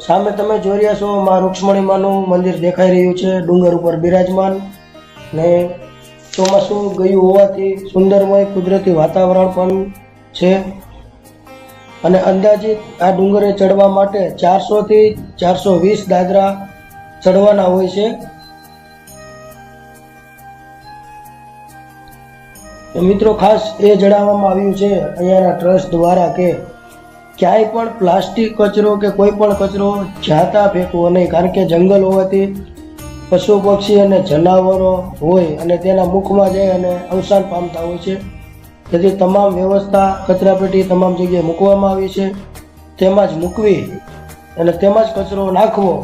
સામે તમે જોઈ રહ્યા છો માં રૂક્ષ્મણીમાનું મંદિર દેખાઈ રહ્યું છે ડુંગર ઉપર બિરાજમાન ને ચોમાસું ગયું હોવાથી સુંદરમય કુદરતી વાતાવરણ પણ છે અને અંદાજિત આ ડુંગરે ચડવા માટે 400 થી 420 દાદરા ચડવાના હોય છે। તો મિત્રો ખાસ એ જણાવવામાં આવ્યું છે અહીંયાના ટ્રસ્ટ દ્વારા કે ક્યાંય પણ પ્લાસ્ટિક કચરો કે કોઈ પણ કચરો જ્યાં ફેંકવો નહીં, કારણ કે જંગલ હોવાથી પશુ પક્ષી અને જનાવરો હોય અને તેના મુખમાં જાય અને અવસાન પામતા હોય છે। તેથી તમામ વ્યવસ્થા કચરાપેટી તમામ જગ્યાએ મૂકવામાં આવી છે, તેમાં જ મૂકવી અને તેમાં જ કચરો નાખવો